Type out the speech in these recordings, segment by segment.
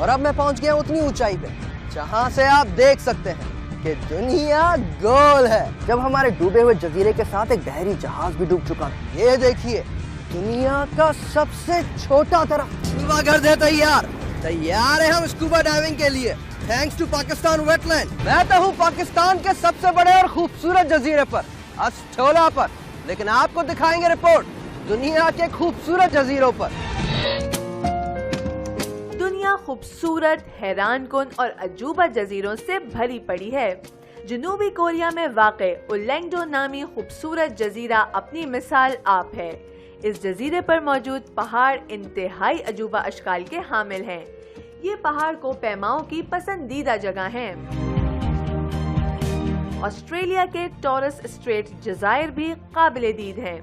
और अब मैं पहुंच गया उतनी ऊंचाई पे जहां से आप देख सकते हैं कि दुनिया गोल है। जब हमारे डूबे हुए जजीरे के साथ एक बहरी जहाज भी डूब चुका था। ये देखिए दुनिया का सबसे छोटा तरफ। स्कूबा कर दे तैयार है हम स्कूबा डाइविंग के लिए, थैंक्स टू पाकिस्तान वेटलैंड। मैं तो हूँ पाकिस्तान के सबसे बड़े और खूबसूरत जजीरे पर, अस्टोला पर, लेकिन आपको दिखाएंगे रिपोर्ट दुनिया के खूबसूरत जजीरों पर। दुनिया खूबसूरत, हैरानकुन और अजूबा जजीरों से भरी पड़ी है। जनूबी कोरिया में वाक़े उलेंगडो नामी खूबसूरत जजीरा अपनी मिसाल आप है। इस जजीरे पर मौजूद पहाड़ इंतहाई अजूबा अशकाल के हामिल हैं। ये पहाड़ को पैमाओं की पसंदीदा जगह हैं। ऑस्ट्रेलिया के टॉरस स्ट्रेट जज़ायर भी काबिले दीद हैं।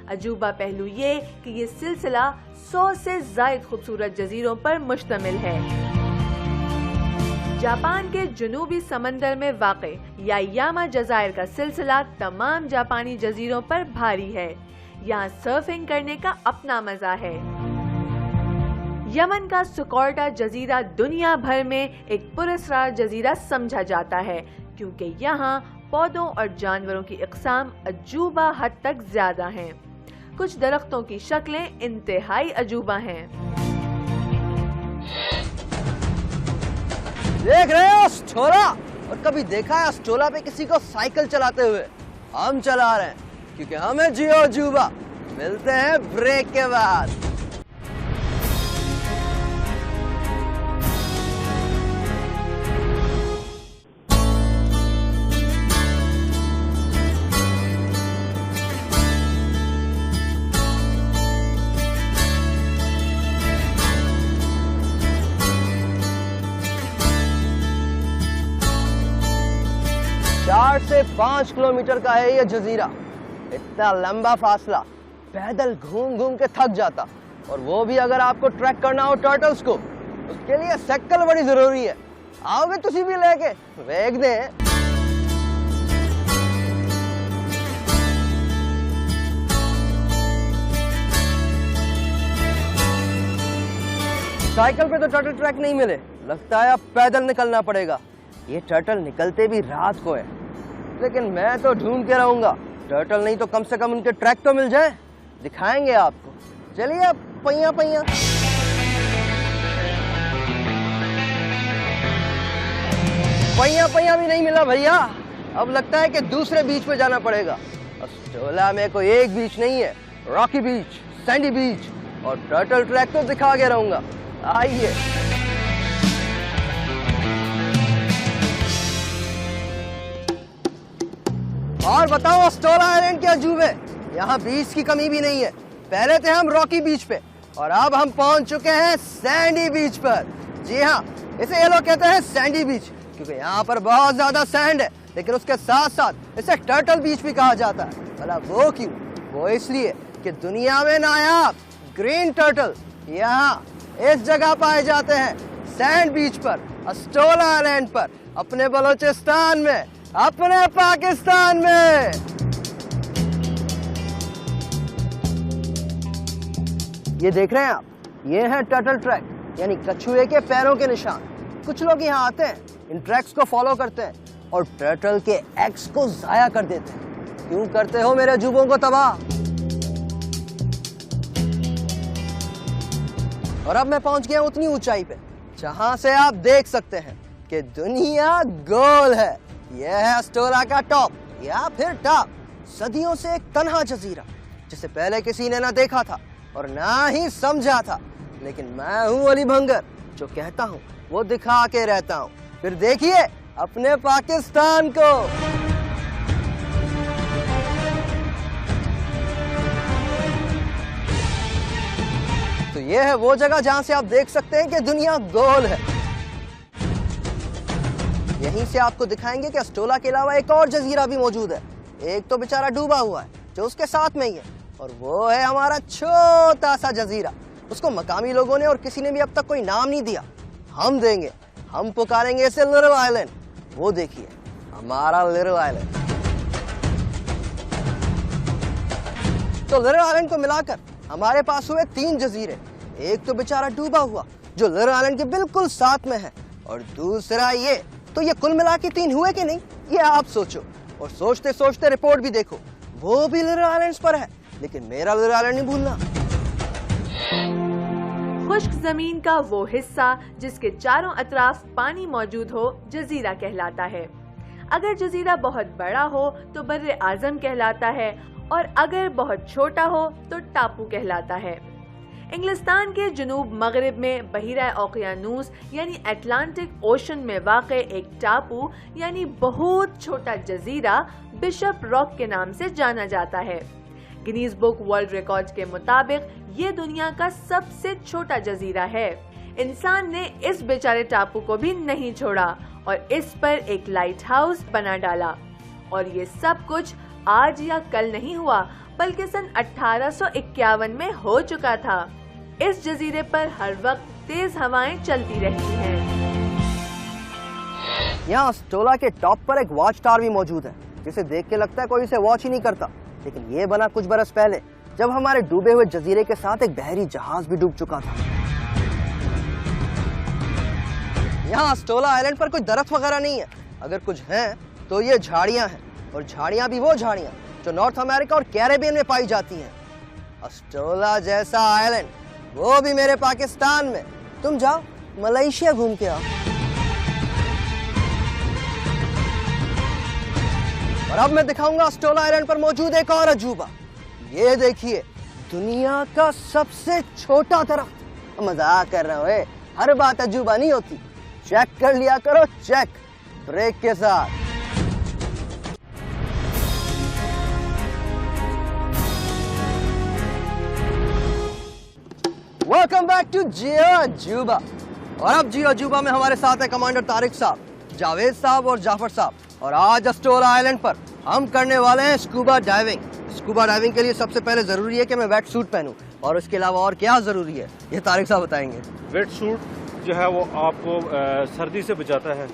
अजूबा पहलू ये कि ये सिलसिला 100 से ज़ायद खूबसूरत जजीरों पर मुश्तमिल है। जापान के जनूबी समंदर में वाक़े यायामा जज़ायर का सिलसिला तमाम जापानी जजीरों पर भारी है। यहाँ सर्फिंग करने का अपना मजा है। यमन का सुकोर्टा जजीरा दुनिया भर में एक पुरस्कार जजीरा समझा जाता है, क्योंकि यहाँ पौधों और जानवरों की इक़साम अजूबा हद तक ज्यादा हैं। कुछ दरख्तों की शक्लें इंतहाई अजूबा हैं। देख रहे हो अस्टोला? और कभी देखा है अस्टोला पे किसी को साइकिल चलाते हुए? हम चला रहे हैं क्योंकि हमें जियो अजूबा। मिलते हैं ब्रेक के बाद। चार से 5 किलोमीटर का है ये जजीरा। इतना लंबा फासला पैदल घूम घूम के थक जाता, और वो भी अगर आपको ट्रैक करना हो टर्टल्स को, उसके लिए साइकिल बड़ी जरूरी है। आओगे तुसी भी लेके वेग दे। साइकिल पे तो टर्टल ट्रैक नहीं मिले, लगता है अब पैदल निकलना पड़ेगा। ये टर्टल निकलते भी रात को है, लेकिन मैं तो ढूंढ के रहूंगा। टर्टल नहीं तो कम से कम उनके ट्रैक तो मिल जाए, दिखाएंगे आपको। चलिए अब पहिया पहिया। पहिया पहिया भी नहीं मिला भैया, अब लगता है कि दूसरे बीच पे जाना पड़ेगा। अस्टोला में कोई एक बीच नहीं है, रॉकी बीच, सैंडी बीच और टर्टल ट्रैक तो दिखा के रहूंगा। आइए। और बताओ अस्टोला आइलैंड के अजूबे, यहाँ बीच की कमी भी नहीं है। पहले थे हम रॉकी बीच पे और अब हम पहुंच चुके हैं सैंडी बीच पर। जी हाँ, इसे ये लोग कहते हैं सैंडी बीच क्योंकि यहाँ पर बहुत ज्यादा सैंड है, लेकिन उसके साथ साथ इसे टर्टल बीच भी कहा जाता है। भला वो क्यों? वो इसलिए कि दुनिया में नायाब ग्रीन टर्टल यहाँ इस जगह पाए जाते हैं, सैंड बीच पर, अस्टोला आइलैंड पर, अपने बलोचिस्तान में, अपने पाकिस्तान में। ये देख रहे हैं आप, ये है टर्टल ट्रैक, यानी कछुए के पैरों के निशान। कुछ लोग यहाँ आते हैं, इन ट्रैक्स को फॉलो करते हैं और टर्टल के एग्स को जाया कर देते हैं। क्यों करते हो मेरे अजूबों को तबाह? और अब मैं पहुंच गया उतनी ऊंचाई पे जहां से आप देख सकते हैं कि दुनिया गोल है। यह है अस्टोला का टॉप या फिर टॉप, सदियों से एक तन्हा जजीरा जिसे पहले किसी ने ना देखा था और ना ही समझा था। लेकिन मैं हूं अली भंगर, जो कहता हूं वो दिखा के रहता हूं। फिर देखिए अपने पाकिस्तान को। तो यह है वो जगह जहां से आप देख सकते हैं कि दुनिया गोल है। यहीं से आपको दिखाएंगे कि अस्टोला के अलावा एक और जजीरा भी मौजूद है। एक तो बेचारा डूबा हुआ है जो उसके साथ में ही है, और वो है हमारा छोटा सा जजीरा। उसको मकामी लोगों ने और किसी ने भी अब तक कोई नाम नहीं दिया। हम देंगे, हम पुकारेंगे इसे लिटिल आइलैंड। वो देखिए हमारा लिटिल आइलैंड। तो लिटिल आइलैंड को मिलाकर हमारे पास हुए 3 जजीरे। एक तो बेचारा डूबा हुआ जो लिटिल आइलैंड के बिल्कुल साथ में है, और दूसरा ये। तो ये कुल मिला के 3 हुए कि नहीं, ये आप सोचो। और सोचते सोचते रिपोर्ट भी देखो, वो भी लिटिल आइलैंड्स पर है, लेकिन मेरा लिटिल आइलैंड नहीं भूलना। खुश्क जमीन का वो हिस्सा जिसके चारों अतराफ पानी मौजूद हो जजीरा कहलाता है। अगर जजीरा बहुत बड़ा हो तो बर्रे आजम कहलाता है, और अगर बहुत छोटा हो तो टापू कहलाता है। इंग्लिस्तान के जुनूब मगरिब में बहीरा ओकियानूस यानी अटलांटिक ओशन में वाक़े एक टापू यानी बहुत छोटा जजीरा बिशप रॉक के नाम से जाना जाता है। गिनीज बुक वर्ल्ड रिकॉर्ड्स के मुताबिक ये दुनिया का सबसे छोटा जजीरा है। इंसान ने इस बेचारे टापू को भी नहीं छोड़ा और इस पर एक लाइट हाउस बना डाला। और ये सब कुछ आज या कल नहीं हुआ, बल्कि सन 1851 में हो चुका था। इस जजीरे पर हर वक्त तेज हवाएं चलती रहती हैं। यहाँ अस्टोला के टॉप पर एक वॉच टावर भी मौजूद है, जिसे देख के लगता है कोई इसे वॉच ही नहीं करता। लेकिन ये बना कुछ बरस पहले, जब हमारे डूबे हुए जजीरे के साथ एक बहरी जहाज भी डूब चुका था। यहाँ अस्टोला आइलैंड पर कोई दरख्त वगैरह नहीं है, अगर कुछ है तो ये झाड़ियाँ हैं, और झाड़ियाँ भी वो झाड़ियाँ जो नॉर्थ अमेरिका और कैरेबियन में पाई जाती हैं। अस्टोला जैसा आइलैंड, वो भी मेरे पाकिस्तान में। तुम जाओ मलेशिया घूम के आओ। और अब मैं दिखाऊंगा अस्टोला आइलैंड पर मौजूद एक और अजूबा। ये देखिए, दुनिया का सबसे छोटा दरख्त। मजाक कर रहा हूँ, हर बात अजूबा नहीं होती। चेक कर लिया करो, चेक ब्रेक के साथ। वेलकम बैक टू जियो अजूबा। और अब जियो अजूबा में हमारे साथ है कमांडर तारिक साहब, जावेद साहब और जाफर साहब। और आज अस्टोला आइलैंड पर हम करने वाले हैं स्कूबा डाइविंग। स्कूबा डाइविंग के लिए सबसे पहले जरूरी है कि मैं वेट सूट पहनूं, और उसके अलावा और क्या जरूरी है ये तारिक साहब बताएंगे। वेट सूट जो है वो आपको सर्दी से बचाता है,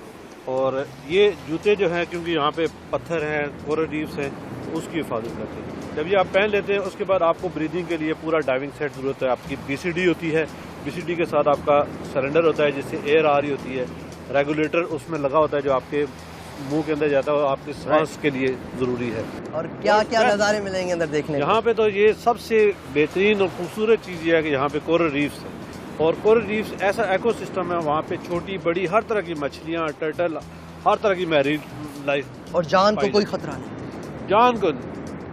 और ये जूते जो हैं क्योंकि यहाँ पे पत्थर हैं, कोरल रीफ्स हैं, उसकी हिफाजत करते हैं। जब ये आप पहन लेते हैं उसके बाद आपको ब्रीदिंग के लिए पूरा डाइविंग सेट जरूरत है। आपकी BCD होती है, BCD के साथ आपका सिलेंडर होता है जिससे एयर आ रही होती है, रेगुलेटर उसमें लगा होता है जो आपके मुंह के अंदर जाता है और आपके सांस के लिए जरूरी है। और क्या क्या नज़ारे मिलेंगे अंदर देखने को? यहाँ पे तो ये सबसे बेहतरीन और खूबसूरत चीज़ ये है कि यहाँ पे कोरल रीफ्स है, और कोरल रीफ्स ऐसा इकोसिस्टम है, वहाँ पे छोटी बड़ी हर तरह की मछलियाँ, टर्टल, हर तरह की मैरीन लाइफ। और जान को कोई खतरा नहीं? जान को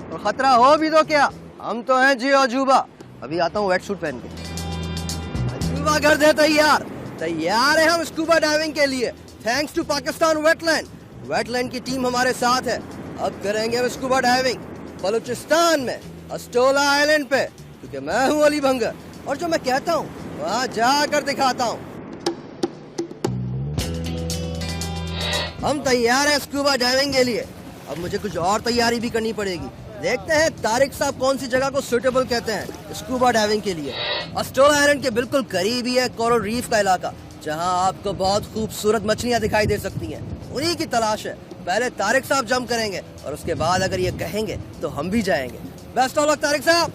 और खतरा हो भी तो क्या, हम तो हैं जियो अजूबा। अभी आता हूँ वेट सूट पहन के। अजूबा कर दे तैयार। तैयार है हम स्कूबा डाइविंग के लिए, thanks to Pakistan wetland. Wetland की टीम हमारे साथ है। अब करेंगे हम स्कूबा डाइविंग बलूचिस्तान में, अस्टोला आइलैंड पे, क्योंकि मैं हूँ अली भंगर, और जो मैं कहता हूँ वहाँ जाकर दिखाता हूँ। हम तैयार हैं स्कूबा डाइविंग के लिए। अब मुझे कुछ और तैयारी भी करनी पड़ेगी। देखते हैं तारिक साहब कौन सी जगह को सुटेबल कहते हैं स्कूबा डाइविंग के लिए। अस्टोला आइलैंड के बिल्कुल करीब ही है कोरल रीफ का इलाका, जहां आपको बहुत खूबसूरत मछलियां दिखाई दे सकती हैं। उन्हीं की तलाश है। पहले तारिक साहब जंप करेंगे और उसके बाद अगर ये कहेंगे तो हम भी जाएंगे। बेस्ट ऑफ लक तारिक साहब।